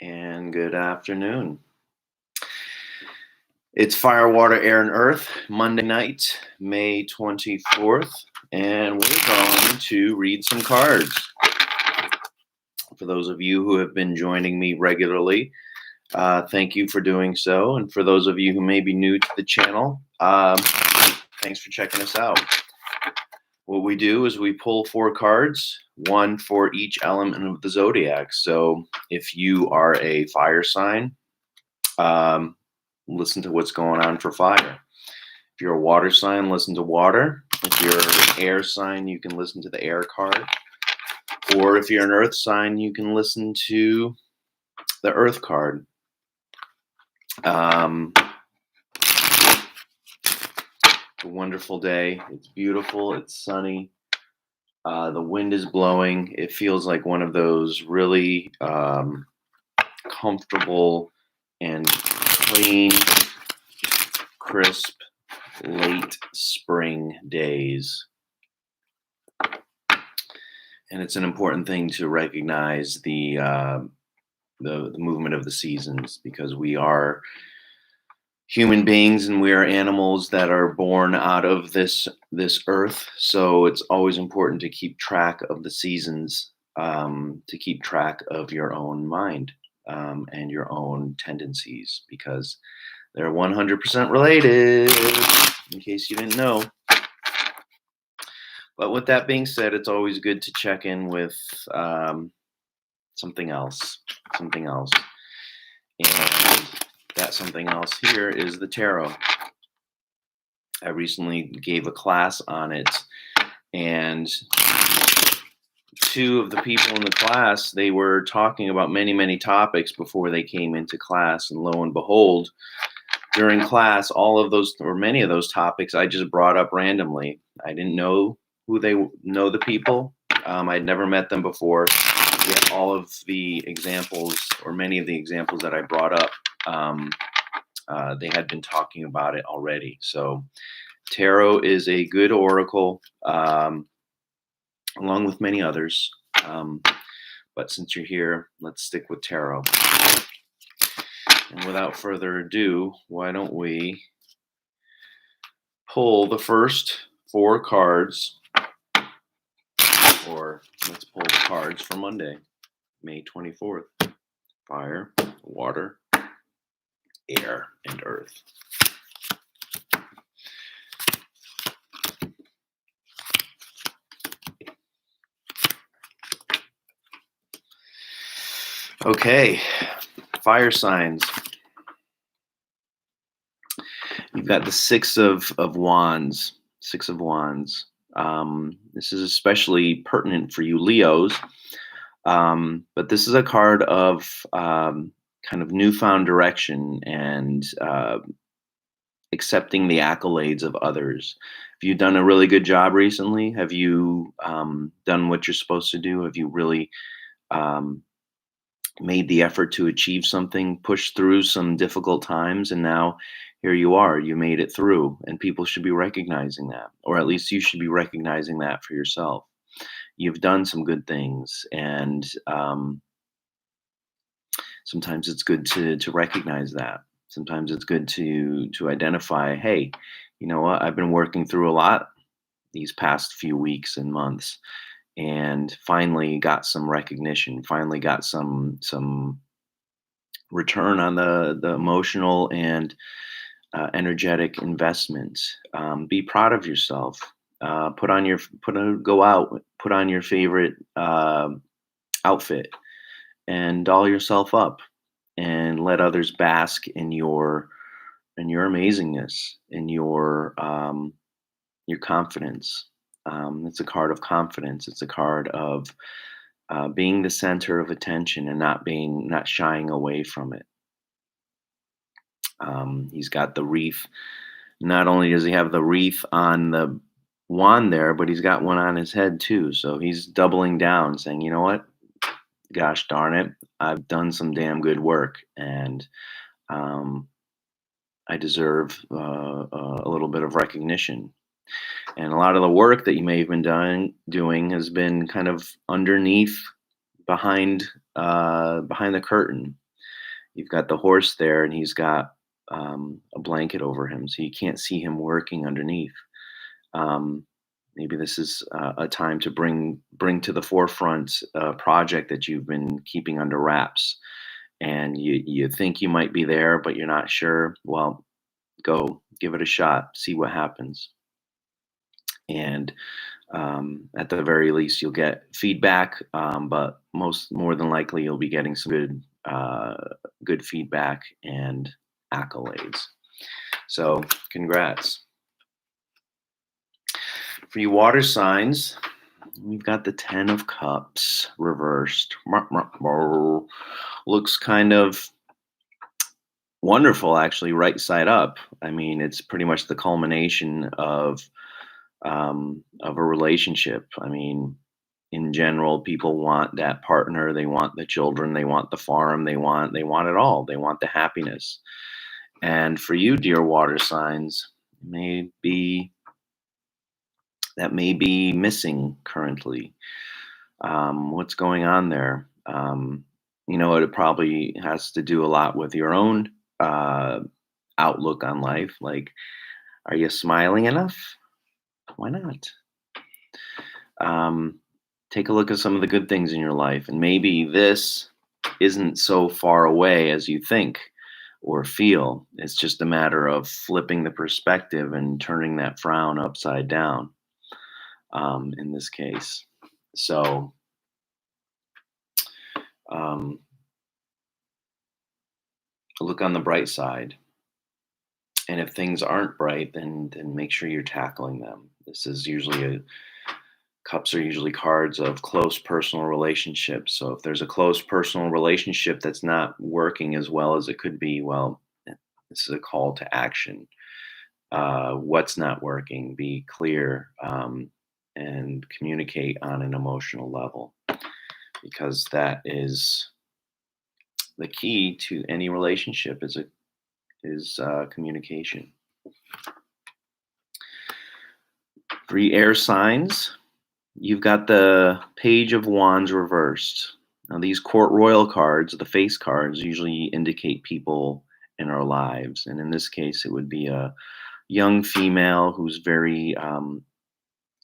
and good afternoon. It's Fire, Water, Air, and Earth, Monday night, May 24th, and we're going to read some cards. For those of you who have been joining me regularly, thank you for doing so. And for those of you who may be new to the channel, thanks for checking us out. What we do is we pull 4 cards, one for each element of the zodiac. So if you are a fire sign, listen to what's going on for fire. If you're a water sign, listen to water. If you're an air sign, you can listen to the air card. Or if you're an earth sign, you can listen to the earth card. It's a wonderful day. It's beautiful. It's sunny. The wind is blowing. It feels like one of those really comfortable and clean, crisp, late spring days. And it's an important thing to recognize the movement of the seasons, because we are human beings and we are animals that are born out of this earth. So it's always important to keep track of the seasons, to keep track of your own mind and your own tendencies, because they're 100% related, in case you didn't know. But with that being said, it's always good to check in with something else. And that something else here is the tarot. I recently gave a class on it, and 2 of the people in the class, they were talking about many topics before they came into class, and lo and behold, during class, all of those, or many of those topics, I just brought up randomly. I didn't know the people. I'd never met them before. Yet all of the examples, or many of the examples that I brought up, they had been talking about it already. So tarot is a good oracle, along with many others. But since you're here, let's stick with tarot. And without further ado, why don't we pull the first 4 cards, or let's pull the cards for Monday, May 24th. Fire, water, air, and earth. Okay, fire signs. You've got the 6 of Wands. 6 of Wands. This is especially pertinent for you Leos. But this is a card of kind of newfound direction and accepting the accolades of others. Have you done a really good job recently? Have you done what you're supposed to do? Have you really made the effort to achieve something, pushed through some difficult times, and now here you are, you made it through, and people should be recognizing that, or at least you should be recognizing that for yourself. You've done some good things, and sometimes it's good to recognize that. Sometimes it's good to identify, hey, you know what, I've been working through a lot these past few weeks and months, and finally got some recognition, finally got some return on the emotional and energetic investment. Be proud of yourself. Go out, put on your favorite outfit, and doll yourself up, and let others bask in your amazingness, in your confidence. It's a card of confidence. It's a card of being the center of attention and not shying away from it. He's got the wreath. Not only does he have the wreath on the wand there, but he's got one on his head too. So he's doubling down, saying, you know what? Gosh darn it, I've done some damn good work, and I deserve a little bit of recognition. And a lot of the work that you may have been doing has been kind of underneath, behind the curtain. You've got the horse there, and he's got a blanket over him, so you can't see him working underneath. Um, Maybe this is a time to bring to the forefront a project that you've been keeping under wraps, and you think you might be there, but you're not sure. Well, go give it a shot, see what happens, and at the very least, you'll get feedback. But more than likely, you'll be getting some good feedback and accolades. So, congrats. For you water signs, we've got the Ten of Cups reversed. Looks kind of wonderful, actually, right side up. I mean, it's pretty much the culmination of a relationship. I mean, in general, people want that partner. They want the children. They want the farm. They want it all. They want the happiness. And for you, dear water signs, maybe that may be missing currently. What's going on there? It probably has to do a lot with your own uh, outlook on life. Like, are you smiling enough? Why not? Um, Take a look at some of the good things in your life, and maybe this isn't so far away as you think or feel. It's just a matter of flipping the perspective and turning that frown upside down, in this case. So, um, look on the bright side. And if things aren't bright, then make sure you're tackling them. This is usually a Cups are usually cards of close personal relationships. So if there's a close personal relationship that's not working as well as it could be, well, this is a call to action. What's not working? Be clear, and communicate on an emotional level, because that is the key to any relationship. Is communication. Three air signs. You've got the Page of Wands reversed. Now, these court royal cards, the face cards, usually indicate people in our lives. And in this case, it would be a young female who's very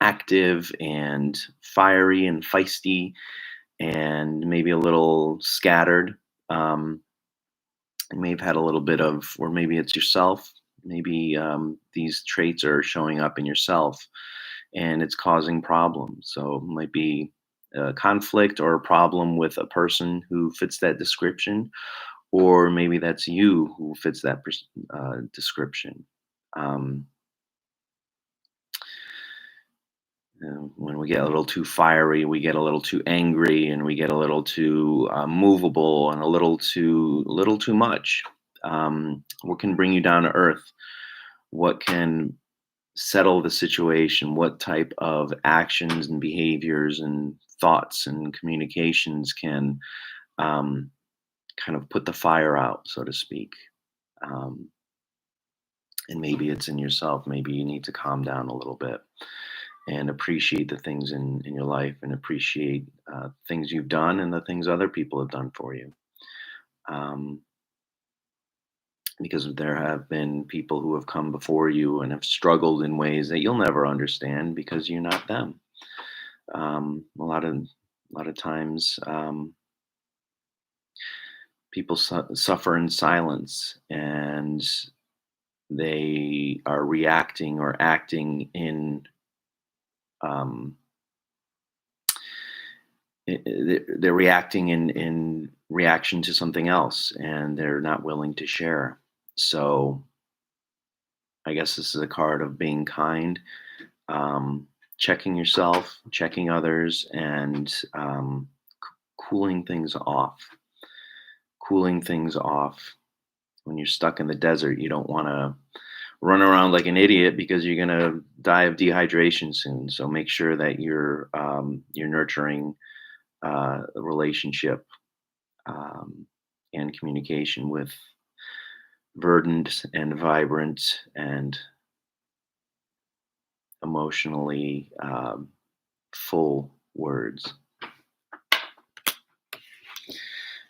active and fiery and feisty and maybe a little scattered. You may have had a little bit of, or maybe it's yourself. Maybe these traits are showing up in yourself and it's causing problems. So it might be a conflict or a problem with a person who fits that description, or maybe that's you who fits that description. Um, when we get a little too fiery, we get a little too angry, and we get a little too movable, and a little too much. What can bring you down to earth? What can settle the situation? What type of actions and behaviors and thoughts and communications can um, kind of put the fire out, so to speak? Um, and maybe it's in yourself. Maybe you need to calm down a little bit and appreciate the things in your life, and appreciate things you've done and the things other people have done for you. Um, because there have been people who have come before you and have struggled in ways that you'll never understand because you're not them. A lot of times, people suffer in silence, and they are reacting or acting in um, they're reacting in reaction to something else, and they're not willing to share. So I guess this is a card of being kind, um, checking yourself, checking others, and cooling things off. Cooling things off. When you're stuck in the desert, you don't want to run around like an idiot because you're gonna die of dehydration soon. So make sure that you're nurturing a relationship, and communication with verdant and vibrant and emotionally full words.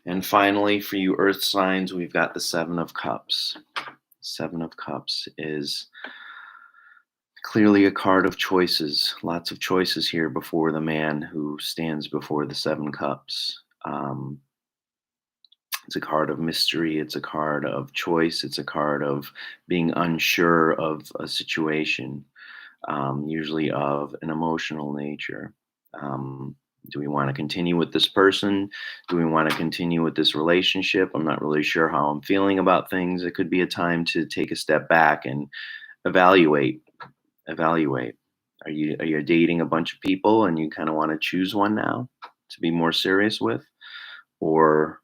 And finally, for you earth signs, we've got the Seven of Cups. Seven of Cups is clearly a card of choices. Lots of choices here before the man who stands before the Seven Cups. It's a card of mystery. It's a card of choice. It's a card of being unsure of a situation, usually of an emotional nature. Um, do we want to continue with this person? Do we want to continue with this relationship? I'm not really sure how I'm feeling about things. It could be a time to take a step back and evaluate. Evaluate. Are you dating a bunch of people and you kind of want to choose one now to be more serious with, or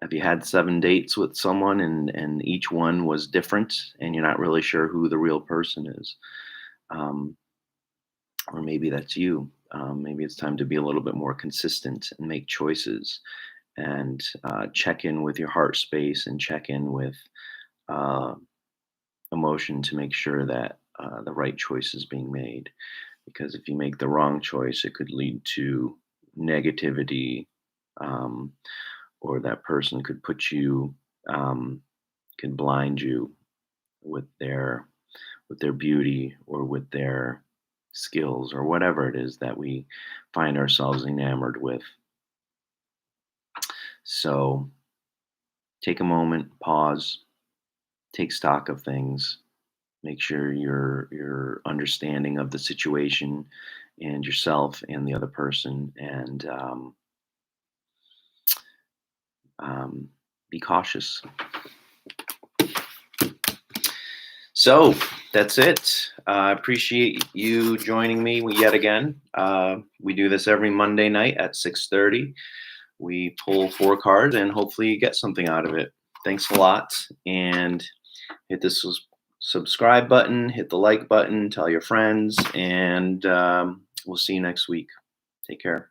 have you had 7 dates with someone and each one was different and you're not really sure who the real person is? Um, or maybe that's you. Maybe it's time to be a little bit more consistent and make choices and check in with your heart space and check in with uh, emotion to make sure that the right choice is being made. Because if you make the wrong choice, it could lead to negativity, um, or that person could put you, um, can blind you with their beauty or with their skills or whatever it is that we find ourselves enamored with. So take a moment, pause, take stock of things, make sure you're understanding of the situation and yourself and the other person, and um, be cautious. So that's it. I appreciate you joining me yet again. We do this every Monday night at 6:30. We pull 4 cards and hopefully you get something out of it. Thanks a lot, and hit the subscribe button, hit the like button, tell your friends, and we'll see you next week. Take care.